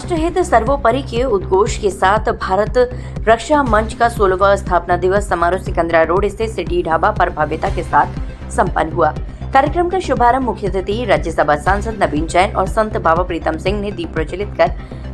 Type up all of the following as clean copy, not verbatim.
राष्ट्रहित सर्वोपरि के उद्घोष के साथ भारत रक्षा मंच का 16वां स्थापना दिवस समारोह सिकंदरा रोड स्थित सिटी ढाबा पर भव्यता के साथ संपन्न हुआ। कार्यक्रम का शुभारंभ मुख्य अतिथि राज्यसभा सांसद नवीन जैन और संत बाबा प्रीतम सिंह ने दीप प्रज्वलित कर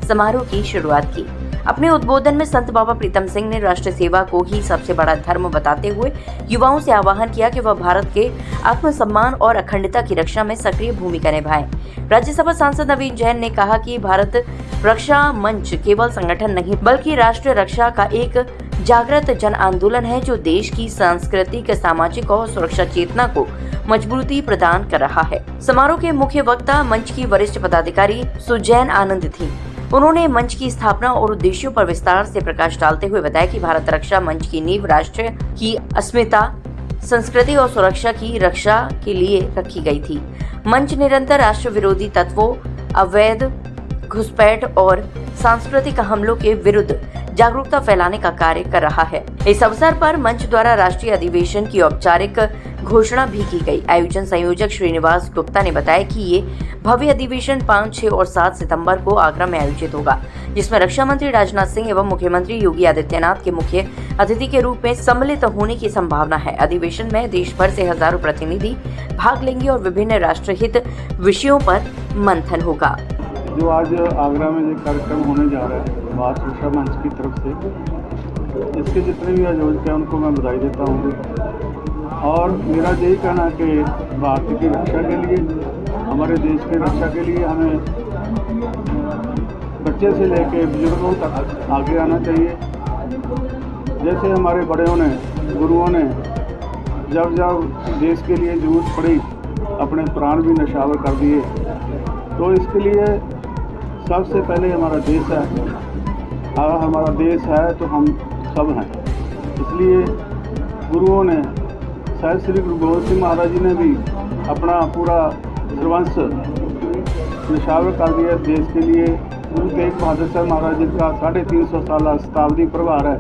समारोह की शुरुआत की। अपने उद्बोधन में संत बाबा प्रीतम सिंह ने राष्ट्र सेवा को ही सबसे बड़ा धर्म बताते हुए युवाओं से आह्वान किया कि वह भारत के आत्मसम्मान और अखंडता की रक्षा में सक्रिय भूमिका निभाएं। राज्यसभा सांसद नवीन जैन ने कहा कि भारत रक्षा मंच केवल संगठन नहीं बल्कि राष्ट्र रक्षा का एक जागृत जन आंदोलन है जो देश की सांस्कृतिक, सामाजिक और सुरक्षा चेतना को मजबूती प्रदान कर रहा है। समारोह के मुख्य वक्ता मंच की वरिष्ठ पदाधिकारी सुजैन आनंद थी। उन्होंने मंच की स्थापना और उद्देश्यों पर विस्तार से प्रकाश डालते हुए बताया कि भारत रक्षा मंच की नींव राष्ट्र की अस्मिता, संस्कृति और सुरक्षा की रक्षा के लिए रखी गई थी। मंच निरंतर राष्ट्र विरोधी तत्वों, अवैध घुसपैठ और सांस्कृतिक हमलों के विरुद्ध जागरूकता फैलाने का कार्य कर रहा है। इस अवसर पर मंच द्वारा राष्ट्रीय अधिवेशन की औपचारिक घोषणा भी की गई। आयोजन संयोजक श्रीनिवास गुप्ता ने बताया कि ये भव्य अधिवेशन 5, 6 और 7 सितंबर को आगरा में आयोजित होगा, जिसमें रक्षा मंत्री राजनाथ सिंह एवं मुख्यमंत्री योगी आदित्यनाथ के मुख्य अतिथि के रूप में सम्मिलित होने की संभावना है। अधिवेशन में देश भर से हजारों प्रतिनिधि भाग लेंगे और विभिन्न राष्ट्रहित विषयों पर मंथन होगा। जो आज आगरा में जो कार्यक्रम होने जा रहा है भारत रक्षा मंच की तरफ से, इसके जितने भी आयोजक हैं उनको मैं बधाई देता हूँ। और मेरा यही कहना है कि भारत की रक्षा के लिए, हमारे देश की रक्षा के लिए हमें बच्चे से लेकर बुजुर्गों तक आगे आना चाहिए। जैसे हमारे बड़ों ने, गुरुओं ने जब जब देश के लिए जरूरत पड़ी अपने प्राण भी न्यौछावर कर दिए, तो इसके लिए सबसे पहले हमारा देश है। अगर हमारा देश है तो हम सब हैं। इसलिए गुरुओं ने, शायद श्री गुरु गोविंद सिंह महाराज जी ने भी अपना पूरा सर्वस्व न्यौछावर कर दिया देश के लिए। गुरु तेग बहादुर साहब महाराज जी का 350 साल शताब्दी प्रभार है।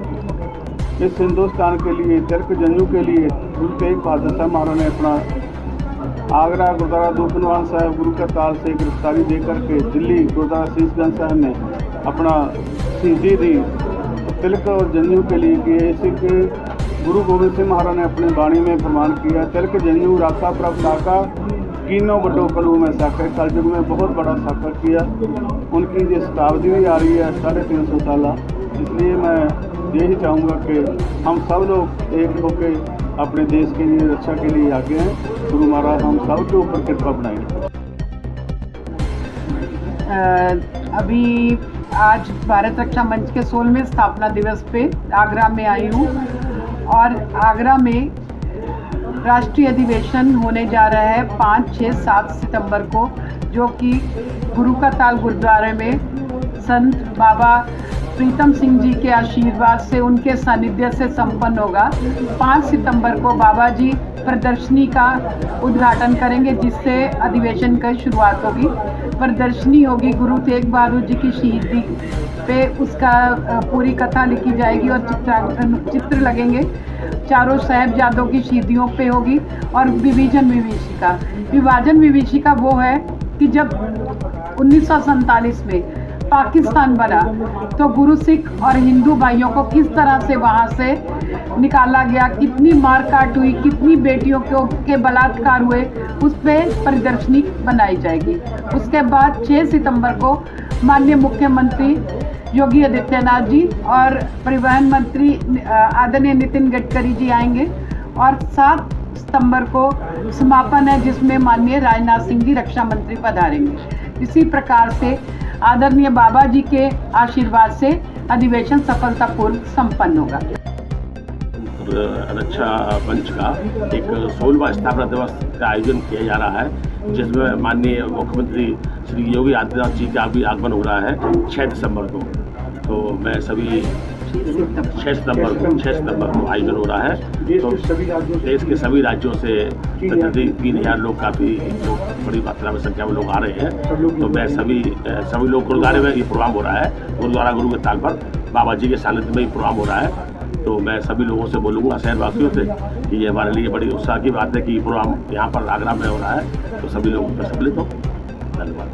इस हिंदुस्तान के लिए, तिलक जंजू के लिए गुरु तेग बहादुर साहब महाराज ने अपना आगरा गुरुद्वारा दूपनवान साहब गुरु का ताल से गिरफ्तारी दे करके दिल्ली गुरुद्वारा शीशगंज साहब में अपना शहीदी दी तिलक और जंजू के लिए किए। इसी के गुरु गोविंद सिंह महाराज ने अपनी वाणी में प्रमाण किया, तिलक जंजू राका प्रभ साका कीनो बटो कलू में साकर। कलयुग में बहुत बड़ा साकर किया। उनकी जो शताब्दी भी आ रही है 350 साल। इसलिए मैं यही चाहूँगा कि हम सब लोग एक होकर अपने देश के लिए, रक्षा के लिए आगे हैं। गुरु महाराज हम सब के ऊपर कृपा बनाएंगे। अभी आज भारत रक्षा मंच के 16वें स्थापना दिवस पे आगरा में आई हूँ और आगरा में राष्ट्रीय अधिवेशन होने जा रहा है 5, 6, 7 सितंबर को, जो कि गुरु का ताल गुरुद्वारे में संत बाबा प्रीतम सिंह जी के आशीर्वाद से, उनके सानिध्य से संपन्न होगा। 5 सितंबर को बाबा जी प्रदर्शनी का उद्घाटन करेंगे, जिससे अधिवेशन की शुरुआत होगी। प्रदर्शनी होगी गुरु तेग बहादुर जी की शहीदी पे, उसका पूरी कथा लिखी जाएगी और चित्र लगेंगे। चारों साहिबजादों की शहीदियों पे होगी और विभाजन विभीषिका वो है कि जब 1947 में पाकिस्तान बना तो गुरु सिख और हिंदू भाइयों को किस तरह से वहाँ से निकाला गया, कितनी मारकाट हुई, कितनी बेटियों के बलात्कार हुए, उस पर प्रदर्शनी बनाई जाएगी। उसके बाद 6 सितंबर को माननीय मुख्यमंत्री योगी आदित्यनाथ जी और परिवहन मंत्री आदरणीय नितिन गडकरी जी आएंगे और 7 सितंबर को समापन है, जिसमें माननीय राजनाथ सिंह जी रक्षा मंत्री पधारेंगे। इसी प्रकार से आदरणीय बाबा जी के आशीर्वाद से अधिवेशन सफलतापूर्व संपन्न होगा। रक्षा मंच का एक 16वां स्थापना दिवस का आयोजन किया जा रहा है, जिसमें माननीय मुख्यमंत्री श्री योगी आदित्यनाथ जी का भी आगमन हो रहा है 6 दिसंबर को। तो मैं सभी 6 सितंबर को आयोजन हो रहा है। तो देश के सभी राज्यों से तकरीबन 3000 लोग, काफ़ी लोग, बड़ी मात्रा में संख्या में लोग आ रहे हैं। तो मैं सभी लोग, गुरुद्वारे में ये प्रोग्राम हो रहा है, गुरुद्वारा गुरु के ताल पर बाबा जी के सानिध्य में ये प्रोग्राम हो रहा है। तो मैं सभी लोगों से बोलूँगा, शहरवासियों से, कि ये हमारे लिए बड़ी उत्साह की बात है कि ये प्रोग्राम यहाँ पर आगरा में हो रहा है। तो सभी लोग सम्मिलित हो। धन्यवाद।